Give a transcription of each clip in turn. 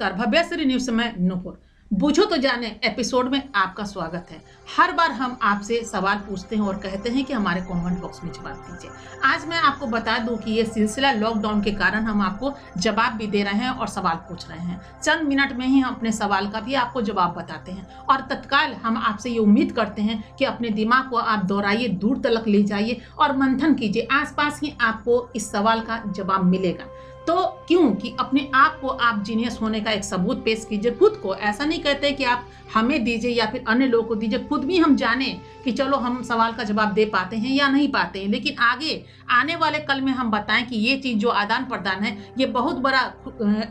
नमस्कार, भव्यश्री न्यूज में नूपुर। बूझो तो जाने एपिसोड में आपका स्वागत है। हर बार हम आपसे सवाल पूछते हैं और कहते हैं कि हमारे कमेंट बॉक्स में जवाब दीजिए। आज मैं आपको बता दूं कि ये सिलसिला लॉकडाउन के कारण हम आपको जवाब भी दे रहे हैं और सवाल पूछ रहे हैं। चंद मिनट में ही हम अपने सवाल का भी आपको जवाब बताते हैं और तत्काल हम आपसे ये उम्मीद करते हैं कि अपने दिमाग को आप दोहराइए, दूर तलक ले जाइए और मंथन कीजिए। आसपास ही आपको इस सवाल का जवाब मिलेगा। तो क्यों कि अपने आप को आप जीनियस होने का एक सबूत पेश कीजिए खुद को। ऐसा नहीं कहते कि आप हमें दीजिए या फिर अन्य लोगों को दीजिए, खुद भी हम जाने कि चलो हम सवाल का जवाब दे पाते हैं या नहीं पाते हैं, लेकिन आगे आने वाले कल में हम बताएं कि ये चीज़ जो आदान प्रदान है ये बहुत बड़ा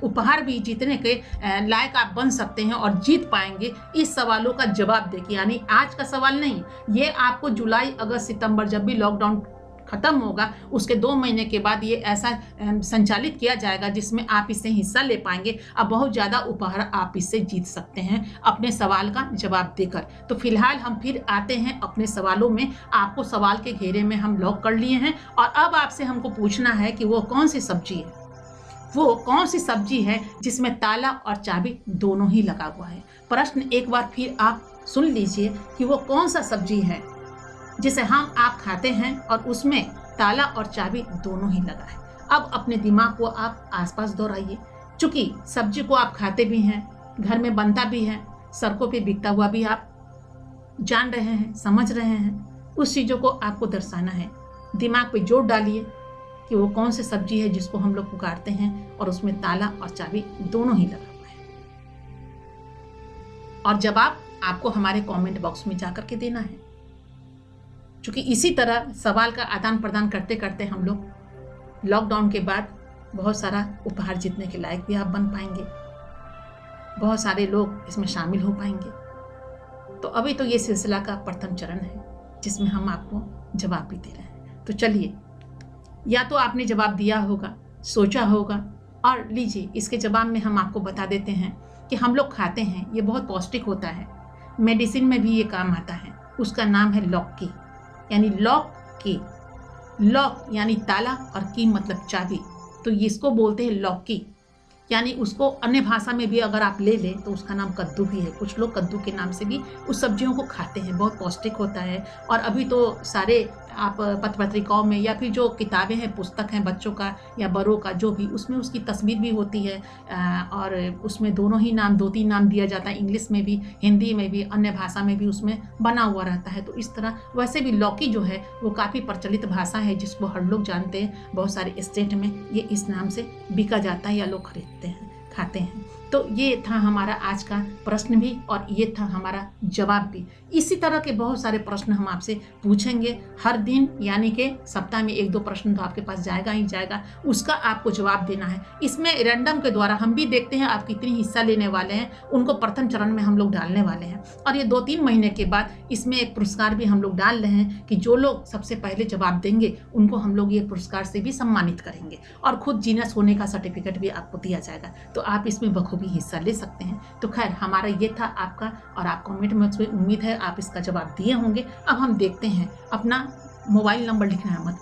उपहार भी जीतने के लायक आप बन सकते हैं और जीत पाएंगे इस सवालों का जवाब देके। यानी आज का सवाल नहीं, ये आपको जुलाई, अगस्त, सितंबर जब भी लॉकडाउन खत्म होगा उसके 2 महीने के बाद ये ऐसा संचालित किया जाएगा जिसमें आप इससे हिस्सा ले पाएंगे। अब बहुत ज़्यादा उपहार आप इससे जीत सकते हैं अपने सवाल का जवाब देकर। तो फिलहाल हम फिर आते हैं अपने सवालों में। आपको सवाल के घेरे में हम लॉक कर लिए हैं और अब आपसे हमको पूछना है कि वो कौन सी सब्जी है, वो कौन सी सब्जी है जिसमें ताला और चाबी दोनों ही लगा हुआ है। प्रश्न एक बार फिर आप सुन लीजिए कि वो कौन सा सब्जी है जिसे हम आप खाते हैं और उसमें ताला और चाबी दोनों ही लगा है। अब अपने दिमाग को आप आसपास दोहराइए। चूंकि सब्जी को आप खाते भी हैं, घर में बनता भी है, सड़कों पे बिकता हुआ भी आप जान रहे हैं, समझ रहे हैं, उस चीज़ों को आपको दर्शाना है। दिमाग पे जोर डालिए कि वो कौन सी सब्जी है जिसको हम लोग पुकारते हैं और उसमें ताला और चाबी दोनों ही लगा हुआ है। और जवाब आपको हमारे कमेंट बॉक्स में जाकर के देना है। क्योंकि इसी तरह सवाल का आदान प्रदान करते करते हम लोग लॉकडाउन के बाद बहुत सारा उपहार जीतने के लायक भी आप बन पाएंगे, बहुत सारे लोग इसमें शामिल हो पाएंगे। तो अभी तो ये सिलसिला का प्रथम चरण है जिसमें हम आपको जवाब भी दे रहे हैं। तो चलिए, या तो आपने जवाब दिया होगा, सोचा होगा, और लीजिए इसके जवाब में हम आपको बता देते हैं कि हम लोग खाते हैं, ये बहुत पौष्टिक होता है, मेडिसिन में भी ये काम आता है। उसका नाम है लौकी, यानी लॉक की। लॉक यानी ताला और की मतलब चाबी, तो इसको बोलते हैं लौकी। यानी उसको अन्य भाषा में भी अगर आप ले लें तो उसका नाम कद्दू भी है। कुछ लोग कद्दू के नाम से भी उस सब्जियों को खाते हैं, बहुत पौष्टिक होता है। और अभी तो सारे आप पत्र पत्रिकाओं में या फिर जो किताबें हैं, पुस्तक हैं बच्चों का या बड़ों का, जो भी, उसमें उसकी तस्वीर भी होती है और उसमें दोनों ही नाम, 2-3 नाम दिया जाता है, इंग्लिश में भी, हिंदी में भी, अन्य भाषा में भी उसमें बना हुआ रहता है। तो इस तरह वैसे भी लौकी जो है वो काफ़ी प्रचलित भाषा है जिसको हर लोग जानते हैं। बहुत सारे स्टेट में ये इस नाम से बिका जाता है या लोग खरीदते हैं, खाते हैं। तो ये था हमारा आज का प्रश्न भी और ये था हमारा जवाब भी। इसी तरह के बहुत सारे प्रश्न हम आपसे पूछेंगे हर दिन, यानी कि सप्ताह में 1-2 प्रश्न तो आपके पास जाएगा ही जाएगा, उसका आपको जवाब देना है। इसमें रैंडम के द्वारा हम भी देखते हैं आप कितनी हिस्सा लेने वाले हैं, उनको प्रथम चरण में हम लोग डालने वाले हैं। और ये 2-3 महीने के बाद इसमें एक पुरस्कार भी हम लोग डाल रहे हैं कि जो लोग सबसे पहले जवाब देंगे उनको हम लोग ये पुरस्कार से भी सम्मानित करेंगे और खुद जीनियस होने का सर्टिफिकेट भी आपको दिया जाएगा। तो आप इसमें बखूबी हिस्सा ले सकते हैं। तो खैर, हमारा ये था आपका, और आप कमेंट में उम्मीद है आप इसका जवाब दिए होंगे। अब हम देखते हैं, अपना मोबाइल नंबर लिखना है मत